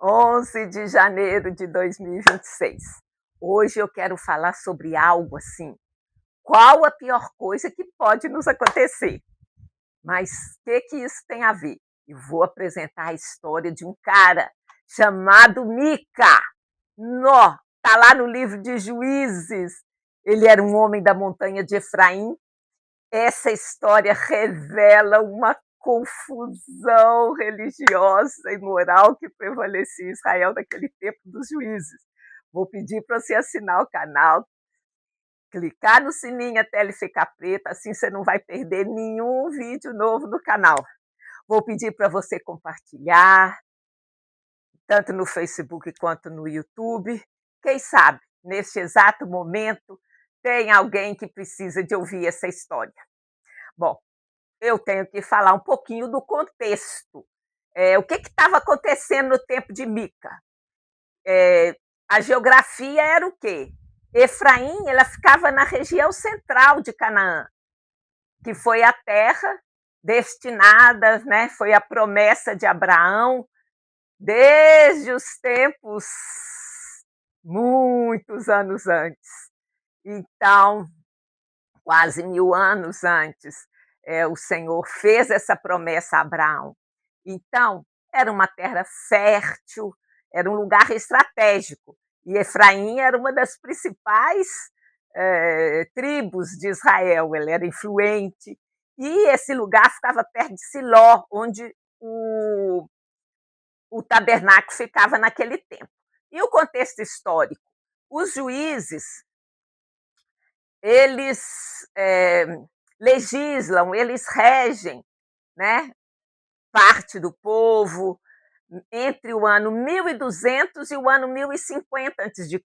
11 de janeiro de 2026. Hoje eu quero falar sobre algo assim. Qual a pior coisa que pode nos acontecer? Mas o que isso tem a ver? Eu vou apresentar a história de um cara chamado Mica. Nó, tá lá no livro de Juízes. Ele era um homem da montanha de Efraim. Essa história revela uma confusão religiosa e moral que prevalecia em Israel naquele tempo dos juízes. Vou pedir para você assinar o canal, clicar no sininho até ele ficar preto, assim você não vai perder nenhum vídeo novo no canal. Vou pedir para você compartilhar, tanto no Facebook quanto no YouTube. Quem sabe, neste exato momento, tem alguém que precisa de ouvir essa história. Bom, eu tenho que falar um pouquinho do contexto. O que estava acontecendo no tempo de Mica? A geografia era o quê? Efraim, ela ficava na região central de Canaã, que foi a terra destinada, né? Foi a promessa de Abraão desde os tempos muitos anos antes. Então, quase 1000 anos antes, o Senhor fez essa promessa a Abraão. Então, era uma terra fértil, era um lugar estratégico. E Efraim era uma das principais tribos de Israel, ele era influente. E esse lugar ficava perto de Siló, onde o tabernáculo ficava naquele tempo. E o contexto histórico? Os juízes, eles legislam, eles regem, né, parte do povo entre o ano 1200 e o ano 1050 a.C.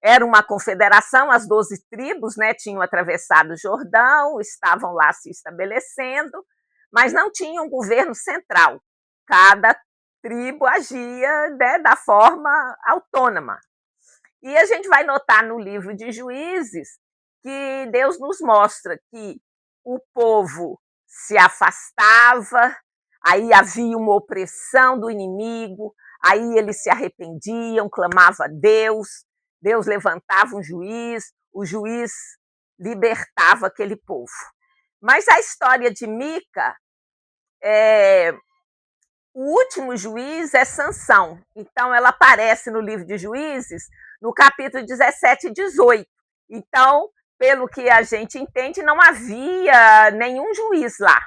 Era uma confederação, as 12 tribos, né, tinham atravessado o Jordão, estavam lá se estabelecendo, mas não tinham um governo central. Cada tribo agia, né, da forma autônoma. E a gente vai notar no livro de Juízes que Deus nos mostra que o povo se afastava, aí havia uma opressão do inimigo, aí eles se arrependiam, clamavam a Deus, Deus levantava um juiz, o juiz libertava aquele povo. Mas a história de Mica, o último juiz é Sansão. Então, ela aparece no livro de Juízes, no capítulo 17 e 18. Então, pelo que a gente entende, não havia nenhum juiz lá.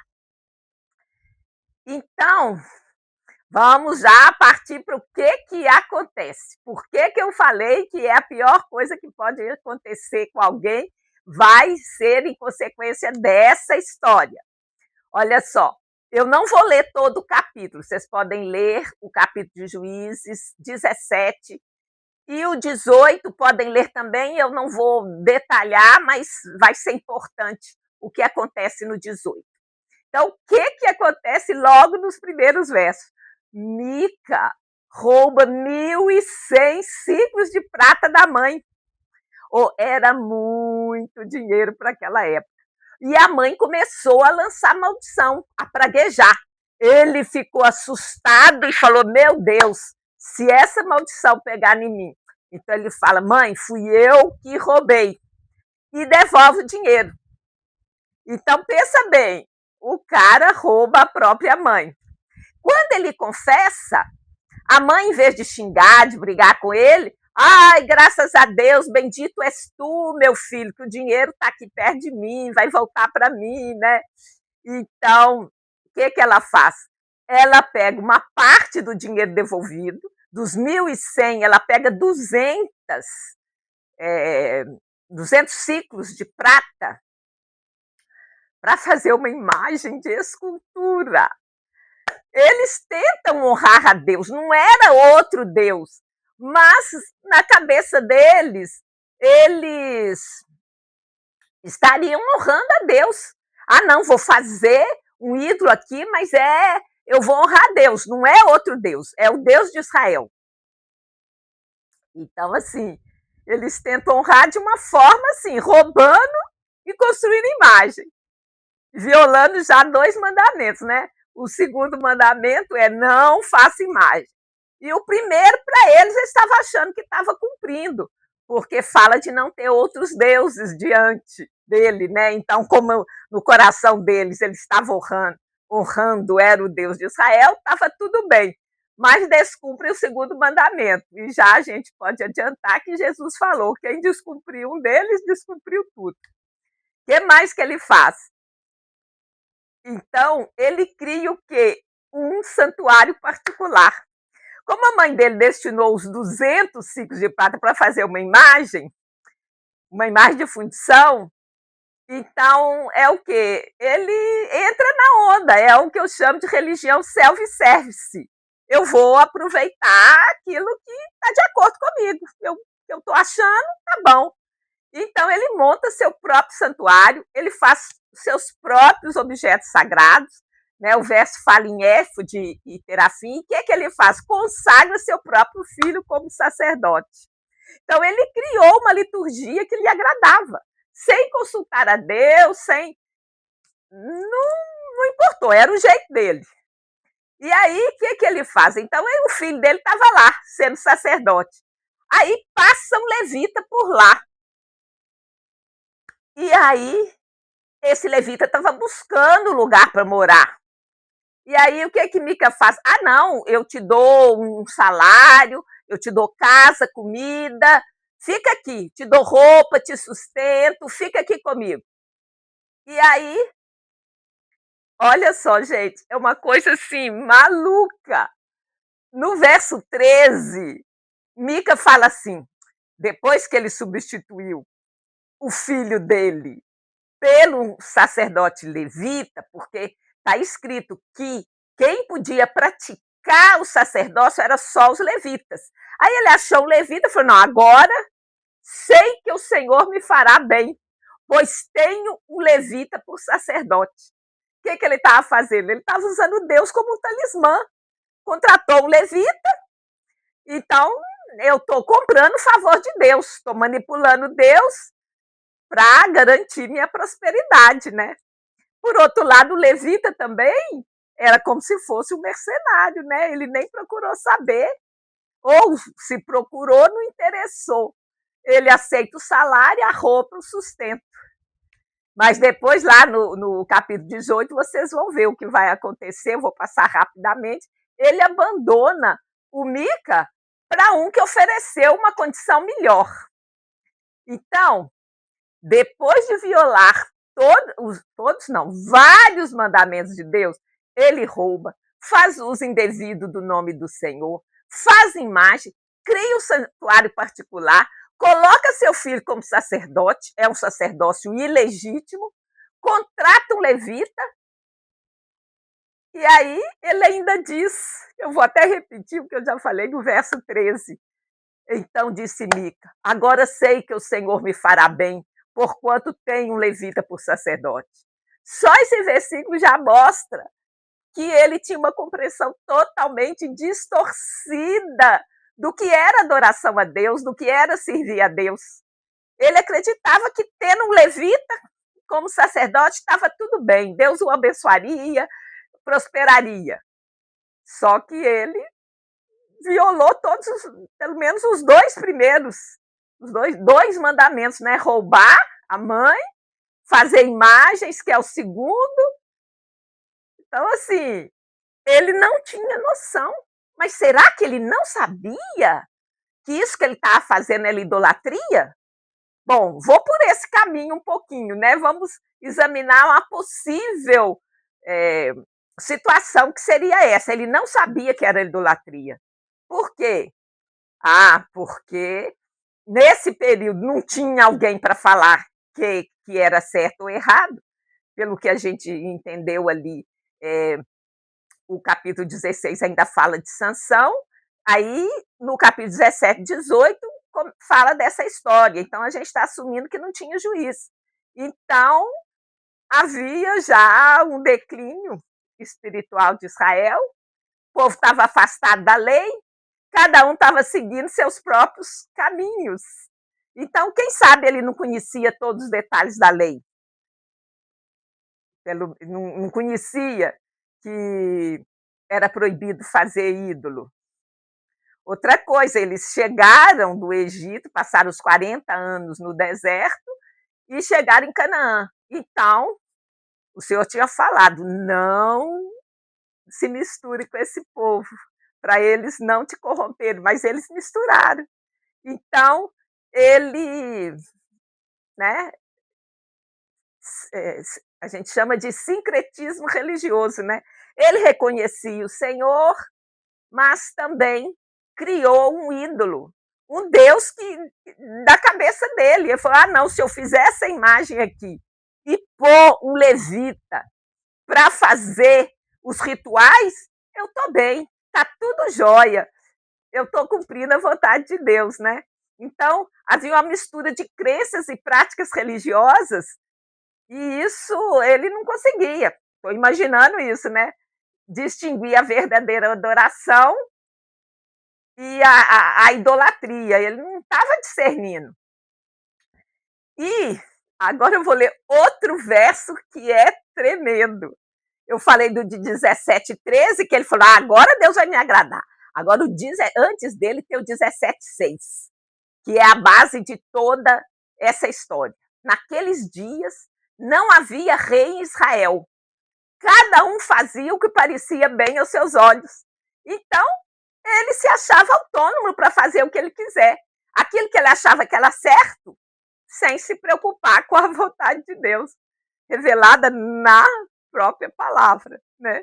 Então, vamos já partir para o que acontece. Por que eu falei que é a pior coisa que pode acontecer com alguém? Vai ser em consequência dessa história. Olha só, eu não vou ler todo o capítulo, vocês podem ler o capítulo de Juízes 17 e o 18, podem ler também, eu não vou detalhar, mas vai ser importante o que acontece no 18. Então, o que acontece logo nos primeiros versos? Mica rouba 1.100 ciclos de prata da mãe. Era muito dinheiro para aquela época. E a mãe começou a lançar maldição, a praguejar. Ele ficou assustado e falou, meu Deus, se essa maldição pegar em mim. Então ele fala, mãe, fui eu que roubei. E devolve o dinheiro. Então pensa bem, o cara rouba a própria mãe. Quando ele confessa, a mãe, em vez de xingar, de brigar com ele, ai, graças a Deus, bendito és tu, meu filho, que o dinheiro está aqui perto de mim, vai voltar para mim, né? Então, o que ela faz? Ela pega uma parte do dinheiro devolvido, dos 1.100, ela pega 200 ciclos de prata para fazer uma imagem de escultura. Eles tentam honrar a Deus, não era outro Deus, mas na cabeça deles, eles estariam honrando a Deus. Ah, não, vou fazer um ídolo aqui, mas eu vou honrar a Deus, não é outro Deus, é o Deus de Israel. Então, assim, eles tentam honrar de uma forma assim, roubando e construindo imagem, violando já 2 mandamentos, né? O segundo mandamento é não faça imagem. E o primeiro, para eles, ele estava achando que estava cumprindo, porque fala de não ter outros deuses diante dele, né? Então, como no coração deles ele estava honrando era o Deus de Israel, estava tudo bem. Mas descumpre o segundo mandamento. E já a gente pode adiantar que Jesus falou: quem descumpriu um deles, descumpriu tudo. O que mais que ele faz? Então, ele cria o quê? Um santuário particular. Como a mãe dele destinou os 200 ciclos de prata para fazer uma imagem de fundição, então é o quê? Ele entra na onda, é o que eu chamo de religião self-service. Eu vou aproveitar aquilo que está de acordo comigo. Eu estou achando, tá bom. Então ele monta seu próprio santuário, ele faz seus próprios objetos sagrados, né? O verso fala em éfode e terafim. O que é que ele faz? Consagra seu próprio filho como sacerdote. Então ele criou uma liturgia que lhe agradava, sem consultar a Deus, sem não importou, era o jeito dele. E aí o que é que ele faz? Então o filho dele estava lá, sendo sacerdote. Aí passa um levita por lá. E aí esse levita estava buscando lugar para morar. E aí o que é que Mica faz? Ah, não, eu te dou um salário, eu te dou casa, comida, fica aqui, te dou roupa, te sustento, fica aqui comigo. E aí, olha só, gente, é uma coisa assim, maluca. No verso 13, Mica fala assim, depois que ele substituiu o filho dele pelo sacerdote levita, porque está escrito que quem podia praticar o sacerdócio era só os levitas. Aí ele achou um levita e falou: não, agora sei que o Senhor me fará bem, pois tenho um levita por sacerdote. O que ele estava fazendo? Ele estava usando Deus como um talismã. Contratou um levita, então eu estou comprando o favor de Deus, estou manipulando Deus para garantir minha prosperidade, né? Por outro lado, o levita também era como se fosse um mercenário, né? Ele nem procurou saber, ou se procurou, não interessou. Ele aceita o salário, a roupa, o sustento. Mas depois, lá no capítulo 18, vocês vão ver o que vai acontecer, eu vou passar rapidamente. Ele abandona o Mica para um que ofereceu uma condição melhor. Então, depois de violar vários mandamentos de Deus, ele rouba, faz uso indevido do nome do Senhor, faz imagem, cria um santuário particular, coloca seu filho como sacerdote, é um sacerdócio ilegítimo, contrata um levita, e aí ele ainda diz, eu vou até repetir, porque eu já falei no verso 13. Então disse Mica: agora sei que o Senhor me fará bem, porquanto tenho um levita por sacerdote. Só esse versículo já mostra que ele tinha uma compreensão totalmente distorcida do que era adoração a Deus, do que era servir a Deus. Ele acreditava que tendo um levita como sacerdote estava tudo bem, Deus o abençoaria, prosperaria. Só que ele violou todos, pelo menos os dois primeiros, os dois mandamentos, né? Roubar a mãe, fazer imagens, que é o segundo. Então, assim, ele não tinha noção. Mas será que ele não sabia que isso que ele estava fazendo era idolatria? Bom, vou por esse caminho um pouquinho, né? Vamos examinar uma possível situação que seria essa. Ele não sabia que era idolatria. Por quê? Ah, porque nesse período não tinha alguém para falar que era certo ou errado, pelo que a gente entendeu ali, o capítulo 16 ainda fala de Sansão, aí no capítulo 17, 18 fala dessa história, então a gente está assumindo que não tinha juiz. Então havia já um declínio espiritual de Israel, o povo estava afastado da lei, cada um estava seguindo seus próprios caminhos. Então, quem sabe ele não conhecia todos os detalhes da lei, não conhecia que era proibido fazer ídolo. Outra coisa, eles chegaram do Egito, passaram os 40 anos no deserto e chegaram em Canaã. Então, o Senhor tinha falado: não se misture com esse povo, para eles não te corromperem, mas eles misturaram. Então, ele, né, a gente chama de sincretismo religioso, né? Ele reconhecia o Senhor, mas também criou um ídolo, um Deus que da cabeça dele. Ele falou: ah, não, se eu fizer essa imagem aqui e pôr um levita para fazer os rituais, eu estou bem, está tudo jóia, eu estou cumprindo a vontade de Deus, né? Então, havia uma mistura de crenças e práticas religiosas, e isso ele não conseguia. Estou imaginando isso, né? Distinguir a verdadeira adoração e a idolatria. Ele não estava discernindo. E agora eu vou ler outro verso que é tremendo. Eu falei do de 17:13, que ele falou: ah, agora Deus vai me agradar. Agora, antes dele tem o 17:6, que é a base de toda essa história. Naqueles dias, não havia rei em Israel. Cada um fazia o que parecia bem aos seus olhos. Então, ele se achava autônomo para fazer o que ele quiser. Aquilo que ele achava que era certo, sem se preocupar com a vontade de Deus, revelada na própria palavra, né?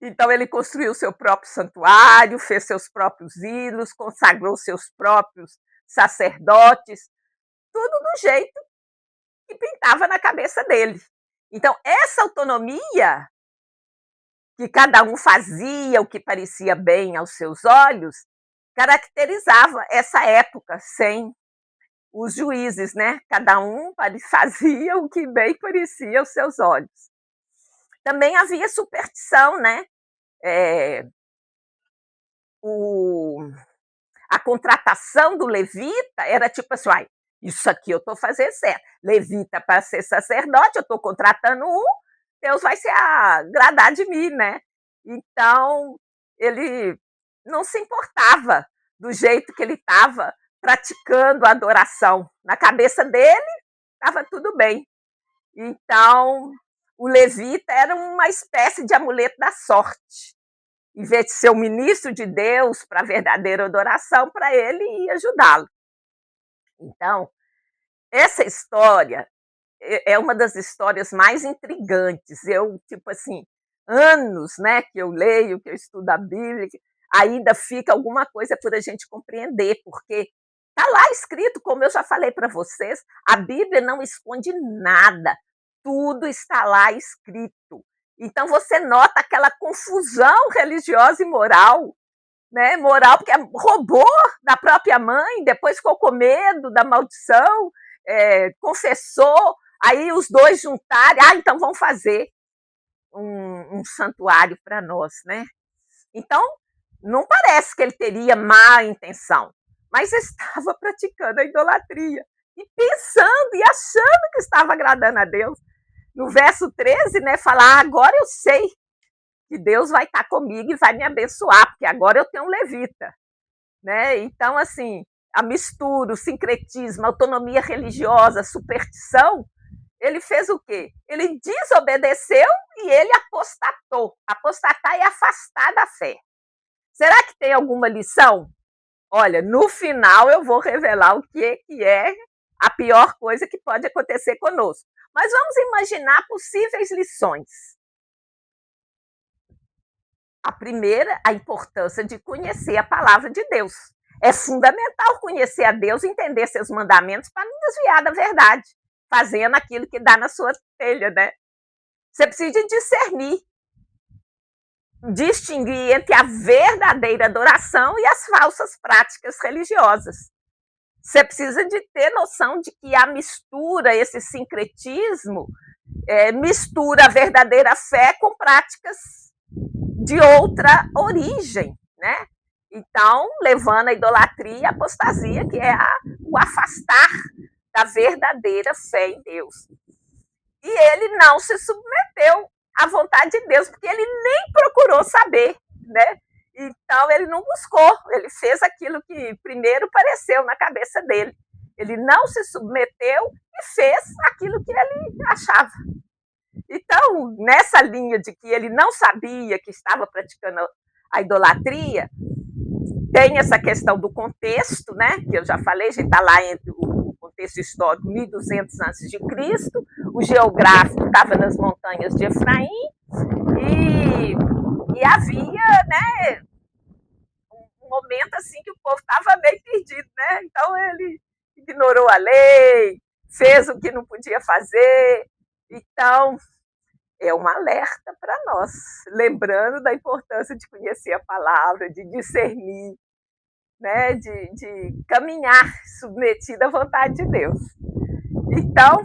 Então ele construiu seu próprio santuário, fez seus próprios ídolos, consagrou seus próprios sacerdotes, tudo do jeito que pintava na cabeça dele. Então essa autonomia, que cada um fazia o que parecia bem aos seus olhos, caracterizava essa época sem os juízes, né? Cada um fazia o que bem parecia aos seus olhos. Também havia superstição, né? A contratação do levita era tipo assim: ah, isso aqui eu estou fazendo certo. Levita para ser sacerdote, eu estou contratando um, Deus vai se agradar de mim, né? Então, ele não se importava do jeito que ele estava praticando a adoração. Na cabeça dele, estava tudo bem. Então, o levita era uma espécie de amuleto da sorte. Em vez de ser o ministro de Deus para a verdadeira adoração, para ele ia ajudá-lo. Então, essa história é uma das histórias mais intrigantes. Eu, tipo assim, anos, né, que eu leio, que eu estudo a Bíblia, ainda fica alguma coisa por a gente compreender, porque está lá escrito, como eu já falei para vocês, a Bíblia não esconde nada, tudo está lá escrito. Então você nota aquela confusão religiosa e moral, né? Moral porque roubou da própria mãe, depois ficou com medo da maldição, confessou, aí os dois juntaram, então vamos fazer um santuário para nós, né? Então, não parece que ele teria má intenção, mas estava praticando a idolatria e pensando e achando que estava agradando a Deus. No verso 13, né, fala: agora eu sei que Deus vai estar comigo e vai me abençoar, porque agora eu tenho um levita, né? Então, assim, a mistura, o sincretismo, a autonomia religiosa, a superstição, ele fez o quê? Ele desobedeceu e ele apostatou. Apostatar é afastar da fé. Será que tem alguma lição? Olha, no final eu vou revelar o que é a pior coisa que pode acontecer conosco. Mas vamos imaginar possíveis lições. A primeira, a importância de conhecer a palavra de Deus. É fundamental conhecer a Deus, entender seus mandamentos para não desviar da verdade, fazendo aquilo que dá na sua telha, né? Você precisa discernir, distinguir entre a verdadeira adoração e as falsas práticas religiosas. Você precisa de ter noção de que a mistura, esse sincretismo, mistura a verdadeira fé com práticas de outra origem, né? Então, levando a idolatria e a apostasia, que é o afastar da verdadeira fé em Deus. E ele não se submeteu à vontade de Deus, porque ele nem procurou saber, né? Então, Então, ele não buscou, ele fez aquilo que primeiro pareceu na cabeça dele. Ele não se submeteu e fez aquilo que ele achava. Então, nessa linha de que ele não sabia que estava praticando a idolatria, tem essa questão do contexto, né, que eu já falei, a gente está lá entre o contexto histórico 1200 a.C., o geográfico estava nas montanhas de Efraim, e havia, né, um momento assim que o povo estava meio perdido, né? Então ele ignorou a lei, fez o que não podia fazer. Então, é um alerta para nós, lembrando da importância de conhecer a palavra, de discernir, né? de caminhar submetido à vontade de Deus. Então,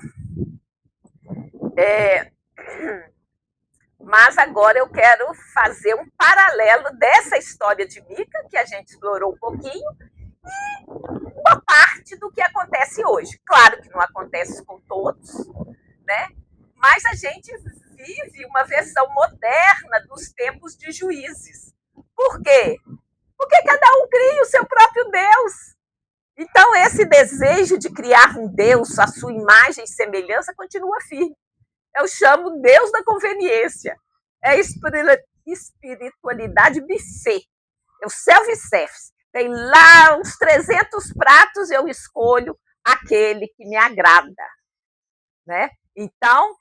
mas agora eu quero fazer um paralelo dessa história de Mica, que a gente explorou um pouquinho, e uma parte do que acontece hoje. Claro que não acontece com todos, né? Mas a gente vive uma versão moderna dos tempos de Juízes. Por quê? Porque cada um cria o seu próprio Deus. Então, esse desejo de criar um Deus à sua imagem e semelhança continua firme. Eu chamo Deus da conveniência. É espiritualidade buffet. É o self-service. Tem lá uns 300 pratos, eu escolho aquele que me agrada. Né? Então,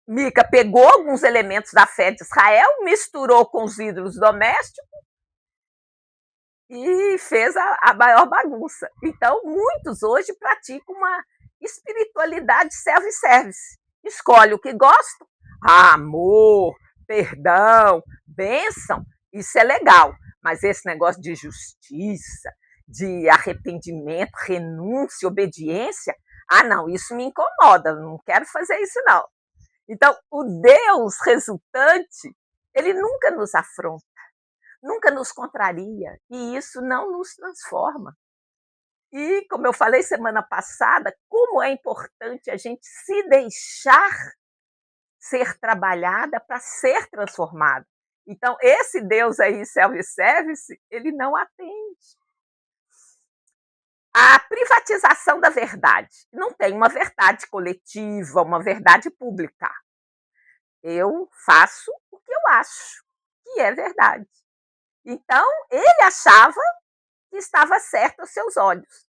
Mica pegou alguns elementos da fé de Israel, misturou com os ídolos domésticos e fez a maior bagunça. Então, muitos hoje praticam uma espiritualidade self-service. Escolhe o que gosta, amor, perdão, bênção, isso é legal. Mas esse negócio de justiça, de arrependimento, renúncia, obediência, não, isso me incomoda, não quero fazer isso não. Então, o Deus resultante, ele nunca nos afronta, nunca nos contraria, e isso não nos transforma. E, como eu falei semana passada, como é importante a gente se deixar ser trabalhada para ser transformado. Então, esse Deus aí, self-service, ele não atende. A privatização da verdade. Não tem uma verdade coletiva, uma verdade pública. Eu faço o que eu acho que é verdade. Então, ele achava que estava certo aos seus olhos.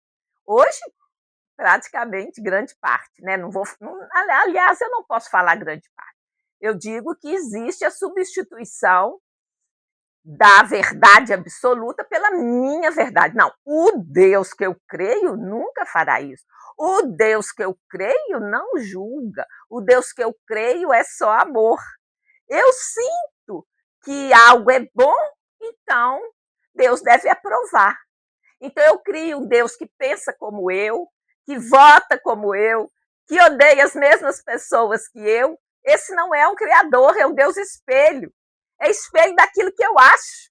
Hoje, praticamente, grande parte, né? Aliás, eu não posso falar grande parte. Eu digo que existe a substituição da verdade absoluta pela minha verdade. Não, o Deus que eu creio nunca fará isso. O Deus que eu creio não julga. O Deus que eu creio é só amor. Eu sinto que algo é bom, então Deus deve aprovar. Então eu crio um Deus que pensa como eu, que vota como eu, que odeia as mesmas pessoas que eu. Esse não é um criador, é um Deus espelho. É espelho daquilo que eu acho.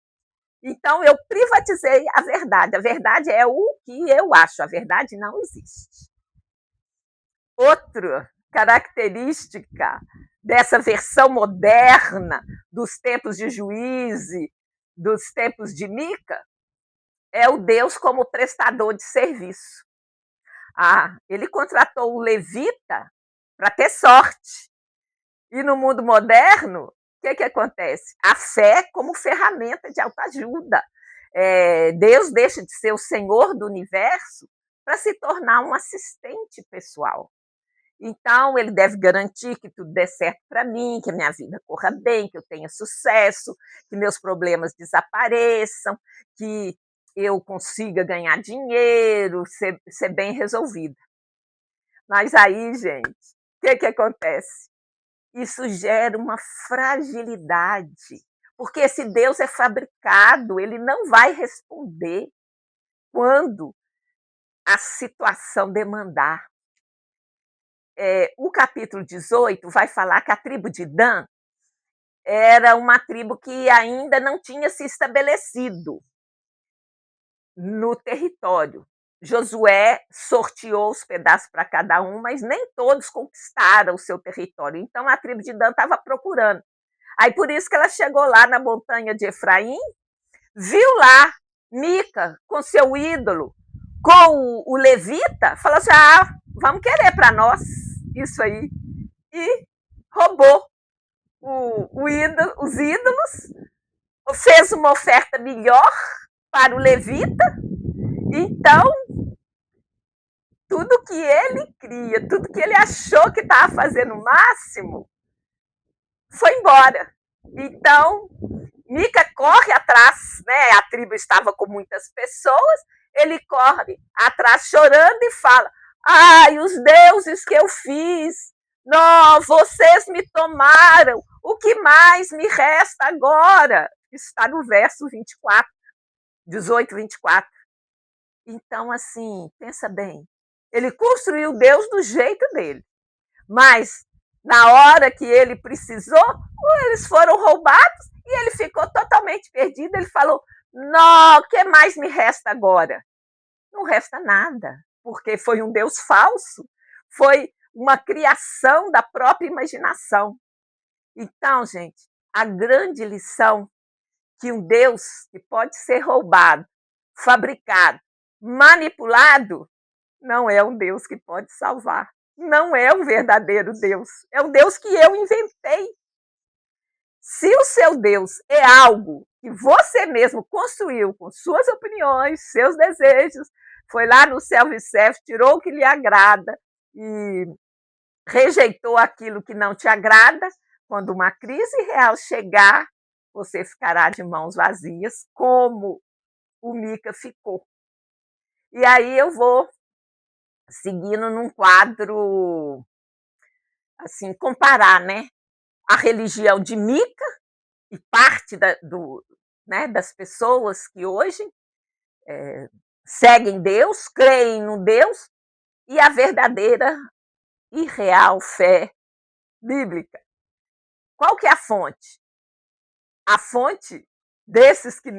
Então, eu privatizei a verdade. A verdade é o que eu acho. A verdade não existe. Outra característica dessa versão moderna dos tempos de Juíze, dos tempos de Mica, é o Deus como prestador de serviço. Ele contratou o levita para ter sorte. E no mundo moderno, o que acontece? A fé como ferramenta de autoajuda. Deus deixa de ser o Senhor do universo para se tornar um assistente pessoal. Então, ele deve garantir que tudo dê certo para mim, que a minha vida corra bem, que eu tenha sucesso, que meus problemas desapareçam, que eu consiga ganhar dinheiro, ser bem resolvida. Mas aí, gente, o que acontece? Isso gera uma fragilidade, porque esse Deus é fabricado, ele não vai responder quando a situação demandar. O capítulo 18 vai falar que a tribo de Dan era uma tribo que ainda não tinha se estabelecido no território. Josué sorteou os pedaços para cada um, mas nem todos conquistaram o seu território. Então, a tribo de Dan estava procurando. Aí, por isso que ela chegou lá na montanha de Efraim, viu lá Mica com seu ídolo, com o levita, falou assim: ah, vamos querer para nós isso aí. E roubou os ídolos, fez uma oferta melhor para o levita. Então, tudo que ele cria, tudo que ele achou que estava fazendo o máximo, foi embora. Então, Mica corre atrás, né? A tribo estava com muitas pessoas, ele corre atrás chorando e fala: ai, os deuses que eu fiz, não, vocês me tomaram, o que mais me resta agora? Isso está no verso 24, 18, 24. Então, assim, pensa bem, ele construiu Deus do jeito dele, mas na hora que ele precisou, eles foram roubados e ele ficou totalmente perdido. Ele falou: não, o que mais me resta agora? Não resta nada, porque foi um Deus falso, foi uma criação da própria imaginação. Então, gente, a grande lição que um Deus que pode ser roubado, fabricado, manipulado, não é um Deus que pode salvar. Não é um verdadeiro Deus. É um Deus que eu inventei. Se o seu Deus é algo que você mesmo construiu com suas opiniões, seus desejos, foi lá no self-service, tirou o que lhe agrada e rejeitou aquilo que não te agrada, quando uma crise real chegar, você ficará de mãos vazias, como o Mica ficou. E aí eu vou seguindo num quadro, assim, comparar, né, a religião de Mica e parte né, das pessoas que hoje seguem Deus, creem no Deus, e a verdadeira e real fé bíblica. Qual que é a fonte? A fonte desses que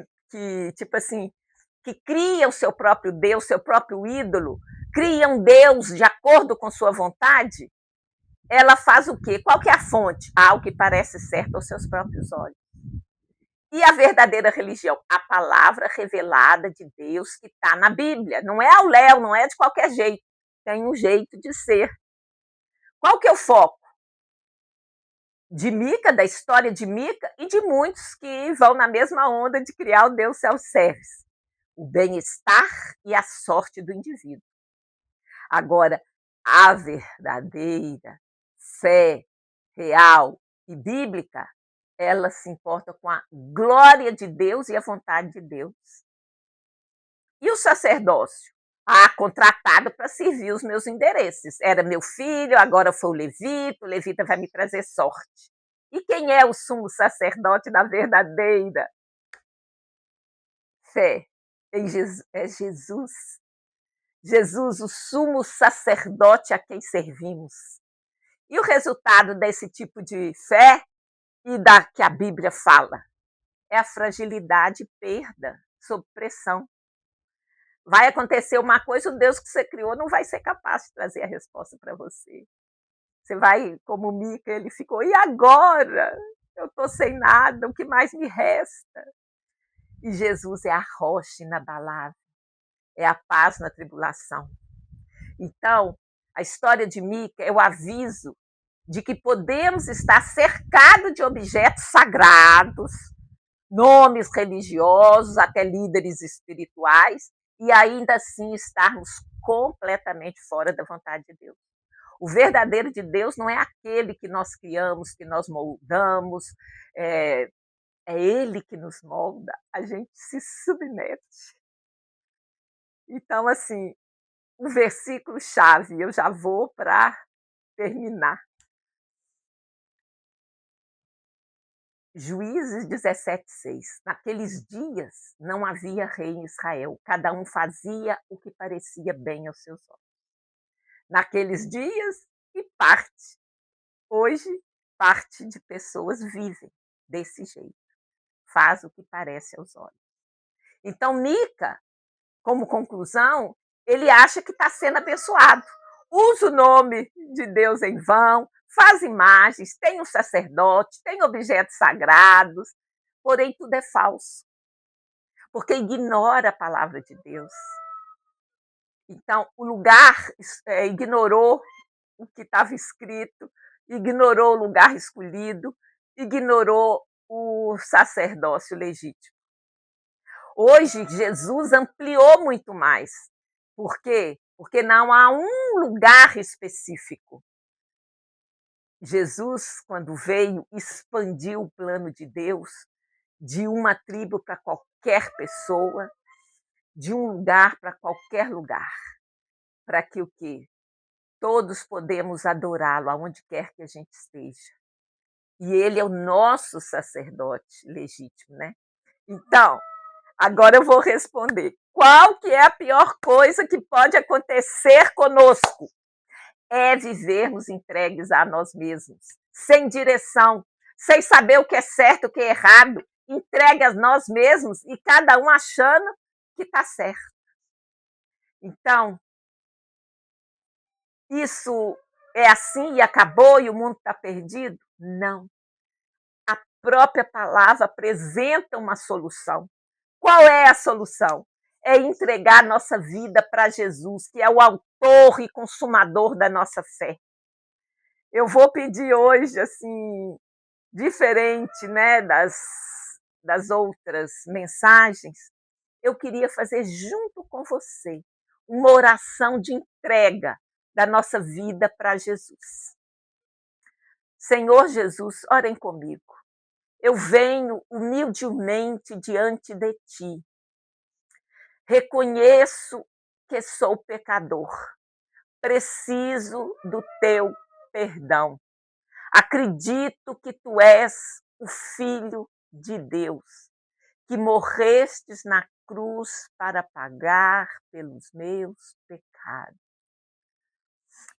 tipo assim, que criam seu próprio Deus, seu próprio ídolo, criam Deus de acordo com sua vontade, ela faz o quê? Qual que é a fonte? Ah, o que parece certo aos seus próprios olhos. E a verdadeira religião? A palavra revelada de Deus que está na Bíblia. Não é ao léu, não é de qualquer jeito. Tem um jeito de ser. Qual que é o foco? De Mica, da história de Mica e de muitos que vão na mesma onda de criar o Deus self-service. O bem-estar e a sorte do indivíduo. Agora, a verdadeira fé real e bíblica, ela se importa com a glória de Deus e a vontade de Deus. E o sacerdócio? Ah, contratado para servir os meus interesses. Era meu filho, agora foi o levita vai me trazer sorte. E quem é o sumo sacerdote da verdadeira fé? É Jesus. Jesus, o sumo sacerdote a quem servimos. E o resultado desse tipo de fé e da que a Bíblia fala é a fragilidade e perda sob pressão. Vai acontecer uma coisa, o Deus que você criou não vai ser capaz de trazer a resposta para você. Você vai, como Mica, ele ficou, e agora? Eu estou sem nada, o que mais me resta? E Jesus é a rocha inabalável, é a paz na tribulação. Então, a história de Mica é o aviso de que podemos estar cercados de objetos sagrados, nomes religiosos, até líderes espirituais, e ainda assim estarmos completamente fora da vontade de Deus. O verdadeiro de Deus não é aquele que nós criamos, que nós moldamos, é Ele que nos molda, a gente se submete. Então, assim, um versículo-chave, eu já vou para terminar. Juízes 17:6. Naqueles dias não havia rei em Israel, cada um fazia o que parecia bem aos seus olhos. Naqueles dias e parte. Hoje, parte de pessoas vivem desse jeito. Faz o que parece aos olhos. Então, Mica, como conclusão, ele acha que está sendo abençoado. Usa o nome de Deus em vão, faz imagens, tem um sacerdote, tem objetos sagrados, porém tudo é falso. porque ignora a palavra de Deus. Então, o lugar ignorou o que estava escrito, ignorou o lugar escolhido, ignorou o sacerdócio legítimo. Hoje, Jesus ampliou muito mais. Por quê? Porque não há um lugar específico. Jesus, quando veio, expandiu o plano de Deus de uma tribo para qualquer pessoa, de um lugar para qualquer lugar, para que o quê? Todos podemos adorá-lo aonde quer que a gente esteja. E ele é o nosso sacerdote legítimo, né? Então, agora eu vou responder. Qual que é a pior coisa que pode acontecer conosco? É vivermos entregues a nós mesmos, sem direção, sem saber o que é certo, o que é errado, entregue a nós mesmos e cada um achando que está certo. Então, isso é assim e acabou e o mundo está perdido? Não. A própria palavra apresenta uma solução. Qual é a solução? É entregar nossa vida para Jesus, que é o autor e consumador da nossa fé. Eu vou pedir hoje, assim, diferente, né, das outras mensagens, eu queria fazer junto com você uma oração de entrega da nossa vida para Jesus. Senhor Jesus, orem comigo. Eu venho humildemente diante de ti. Reconheço que sou pecador. Preciso do teu perdão. Acredito que tu és o Filho de Deus, que morrestes na cruz para pagar pelos meus pecados,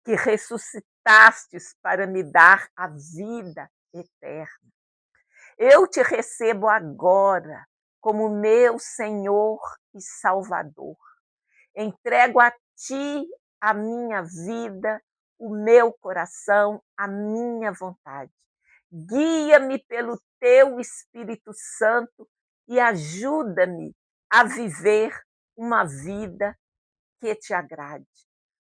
que ressuscitastes para me dar a vida eterna. Eu te recebo agora como meu Senhor e Salvador. Entrego a ti a minha vida, o meu coração, a minha vontade. Guia-me pelo teu Espírito Santo e ajuda-me a viver uma vida que te agrade.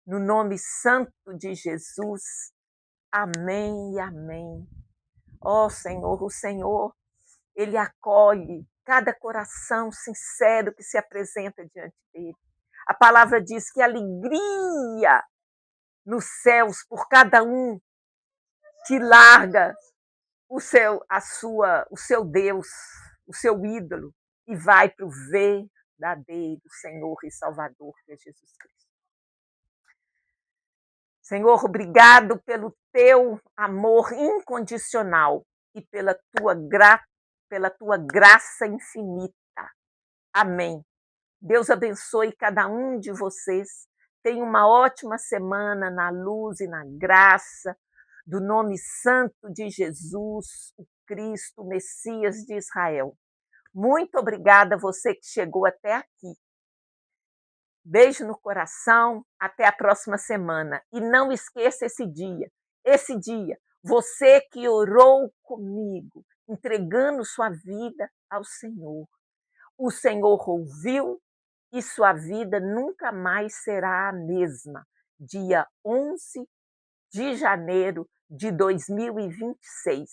No nome santo de Jesus. Amém e amém. Ó Senhor, o Senhor, ele acolhe cada coração sincero que se apresenta diante dele. A palavra diz que alegria nos céus por cada um que larga o seu Deus, o seu ídolo, e vai para o verdadeiro Senhor e Salvador, que é Jesus Cristo. Senhor, obrigado pelo teu amor incondicional e pela tua graça infinita. Amém. Deus abençoe cada um de vocês. Tenha uma ótima semana na luz e na graça do nome santo de Jesus, o Cristo, o Messias de Israel. Muito obrigada a você que chegou até aqui. Beijo no coração, até a próxima semana. E não esqueça esse dia, você que orou comigo, entregando sua vida ao Senhor. O Senhor ouviu e sua vida nunca mais será a mesma. Dia 11 de janeiro de 2026.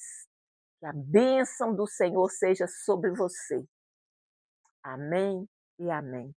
Que a bênção do Senhor seja sobre você. Amém e amém.